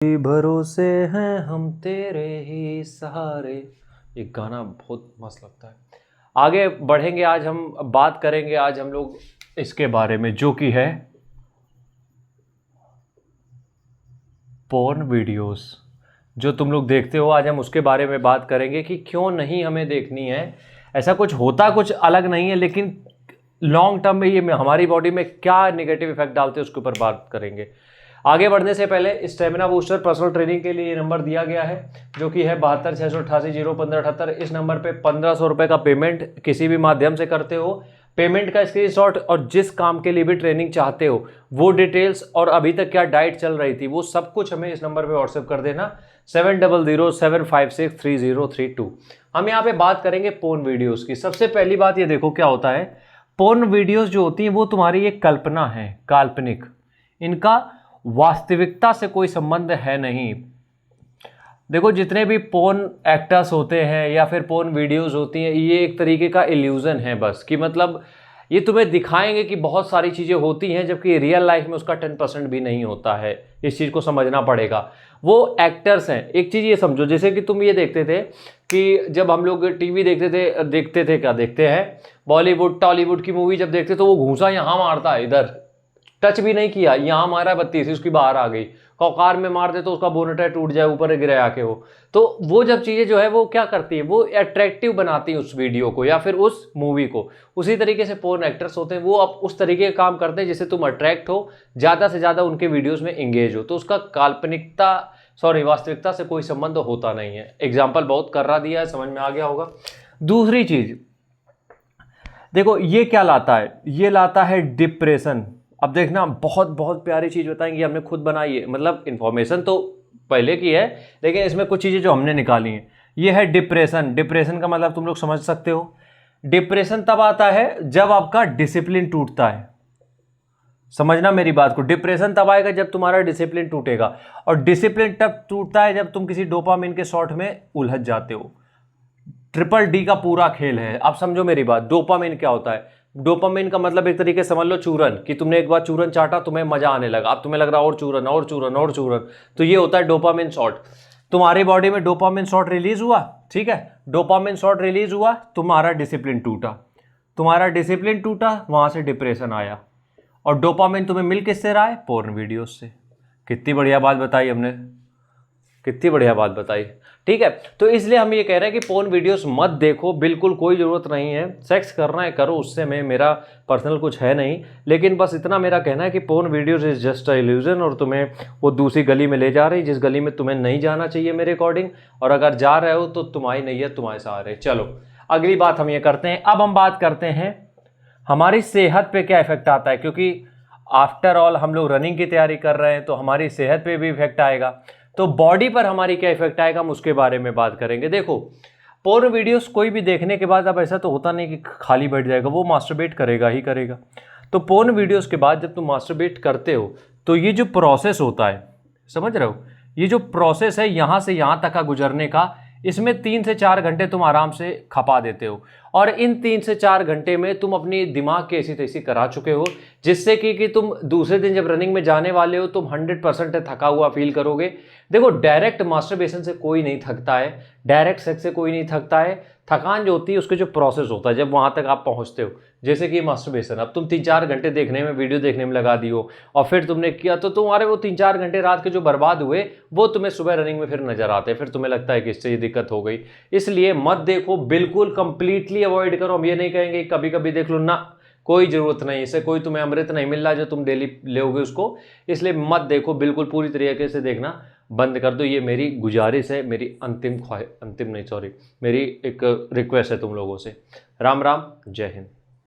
भरोसे हैं हम तेरे ही सहारे। ये गाना बहुत मस्त लगता है। आगे बढ़ेंगे, आज हम बात करेंगे, आज हम लोग इसके बारे में जो कि है पोर्न वीडियोस जो तुम लोग देखते हो। आज हम उसके बारे में बात करेंगे कि क्यों नहीं हमें देखनी है। ऐसा कुछ होता कुछ अलग नहीं है, लेकिन लॉन्ग टर्म में ये हमारी बॉडी में क्या नेगेटिव इफेक्ट डालते हैं उसके ऊपर बात करेंगे। आगे बढ़ने से पहले स्टेमिना बूस्टर पर्सनल ट्रेनिंग के लिए ये नंबर दिया गया है, जो कि है 72 688 0 15 78। इस नंबर पे 1500 रुपये का पेमेंट किसी भी माध्यम से करते हो। पेमेंट का स्क्रीनशॉट और जिस काम के लिए भी ट्रेनिंग चाहते हो वो डिटेल्स और अभी तक क्या डाइट चल रही थी वो सब कुछ हमें इस नंबर पे व्हाट्सएप कर देना 7007563032। हम यहाँ पे बात करेंगे पोर्न वीडियोस की। सबसे पहली बात ये देखो क्या होता है। पोर्न वीडियोस जो होती हैं वो तुम्हारी एक कल्पना है, काल्पनिक। इनका वास्तविकता से कोई संबंध है नहीं। देखो जितने भी पोर्न एक्टर्स होते हैं या फिर पोर्न वीडियोस होती हैं, ये एक तरीके का इल्यूजन है बस, कि मतलब ये तुम्हें दिखाएंगे कि बहुत सारी चीज़ें होती हैं, जबकि रियल लाइफ में उसका 10% भी नहीं होता है। इस चीज़ को समझना पड़ेगा। वो एक्टर्स हैं। एक चीज़ ये समझो, जैसे कि तुम ये देखते थे कि जब हम लोग टीवी देखते थे क्या देखते हैं, बॉलीवुड टॉलीवुड की मूवी जब देखते तो वो घूंसा यहाँ मारता है, इधर टच भी नहीं किया, यहाँ मारा 32 उसकी बाहर आ गई। कौकार में मार दे तो उसका बोनट टूट जाए, ऊपर गिरे आके हो। तो वो जब चीज़ें जो है वो क्या करती है, वो अट्रैक्टिव बनाती है उस वीडियो को या फिर उस मूवी को। उसी तरीके से पोर्न एक्टर्स होते हैं, वो अब उस तरीके का काम करते हैं जिससे तुम अट्रैक्ट हो, ज़्यादा से ज़्यादा उनके वीडियोज़ में एंगेज हो। तो उसका वास्तविकता से कोई संबंध होता नहीं है। एग्जाम्पल बहुत कर्रा दिया है, समझ में आ गया होगा। दूसरी चीज़ देखो, ये क्या लाता है, ये लाता है डिप्रेशन। अब देखना, बहुत बहुत प्यारी चीज़ बताएंगे, हमने खुद बनाई है। मतलब इन्फॉर्मेशन तो पहले की है, लेकिन इसमें कुछ चीज़ें जो हमने निकाली हैं। ये है डिप्रेशन। डिप्रेशन का मतलब तुम लोग समझ सकते हो। डिप्रेशन तब आता है जब आपका डिसिप्लिन टूटता है। समझना मेरी बात को। डिप्रेशन तब आएगा जब तुम्हारा डिसिप्लिन टूटेगा, और डिसिप्लिन तब टूटता है जब तुम किसी डोपामिन के शॉट में उलझ जाते हो। ट्रिपल डी का पूरा खेल है। आप समझो मेरी बात। डोपामिन क्या होता है? डोपामिन का मतलब एक तरीके से समझ लो चूरन, कि तुमने एक बार चूरन चाटा, तुम्हें मजा आने लगा, अब तुम्हें लग रहा और चूरन और चूरन और चूरन। तो ये होता है डोपामिन शॉट। तुम्हारी बॉडी में डोपामिन शॉट रिलीज हुआ, ठीक है, डोपामिन शॉट रिलीज हुआ, तुम्हारा डिसिप्लिन टूटा। तुम्हारा डिसिप्लिन टूटा, वहां से डिप्रेशन आया। और डोपामिन तुम्हें मिल किससे रहा है? पोर्न वीडियोस से। कितनी बढ़िया बात बताई हमने, कितनी बढ़िया बात बताई। ठीक है, तो इसलिए हम ये कह रहे हैं कि पोर्न वीडियोस मत देखो, बिल्कुल कोई ज़रूरत नहीं है। सेक्स करना है करो, उससे मेरा पर्सनल कुछ है नहीं, लेकिन बस इतना मेरा कहना है कि porn videos is just a illusion, और तुम्हें वो दूसरी गली में ले जा रही जिस गली में तुम्हें नहीं जाना चाहिए मेरे अकॉर्डिंग। और अगर जा रहे हो तो तुम्हारी नैयत तुम्हारे सहारे। चलो अगली बात हम ये करते हैं। अब हम बात करते हैं हमारी सेहत पे क्या इफेक्ट आता है, क्योंकि आफ्टर ऑल हम लोग रनिंग की तैयारी कर रहे हैं, तो हमारी सेहत पे भी इफेक्ट आएगा। तो बॉडी पर हमारी क्या इफेक्ट आएगा, हम उसके बारे में बात करेंगे। देखो, पोर्न वीडियोस कोई भी देखने के बाद, अब ऐसा तो होता नहीं कि खाली बैठ जाएगा, वो मास्टरबेट करेगा ही करेगा। तो पोर्न वीडियोस के बाद जब तुम मास्टरबेट करते हो, तो ये जो प्रोसेस होता है, समझ रहे हो, ये जो प्रोसेस है यहाँ से यहाँ तक का गुजरने का, इसमें 3 से 4 घंटे तुम आराम से खपा देते हो। और इन 3 से 4 घंटे में तुम अपनी दिमाग की ऐसी तैसी करा चुके हो, जिससे कि तुम दूसरे दिन जब रनिंग में जाने वाले हो तुम 100% थका हुआ फील करोगे। देखो, डायरेक्ट मास्टरबेशन से कोई नहीं थकता है, डायरेक्ट सेक्स से कोई नहीं थकता है। थकान जो होती है उसके जो प्रोसेस होता है जब वहाँ तक आप पहुँचते हो, जैसे कि मास्टरबेशन। अब तुम 3-4 घंटे देखने में, वीडियो देखने में लगा दी हो, और फिर तुमने किया, तो तुम्हारे वो 3-4 घंटे रात के जो बर्बाद हुए वो तुम्हें सुबह रनिंग में फिर नजर आते हैं। फिर तुम्हें लगता है कि इससे ये दिक्कत हो गई। इसलिए मत देखो, बिल्कुल कंप्लीटली अवॉइड करो। हम ये नहीं कहेंगे कभी कभी देख लो ना, कोई जरूरत नहीं। इससे कोई तुम्हें अमृत नहीं मिल रहा जो तुम डेली लोगे उसको। इसलिए मत देखो, बिल्कुल पूरी तरीके से देखना बंद कर दो। ये मेरी गुजारिश है, मेरी अंतिम नहीं, सॉरी, मेरी एक रिक्वेस्ट है तुम लोगों से। राम राम, जय हिंद।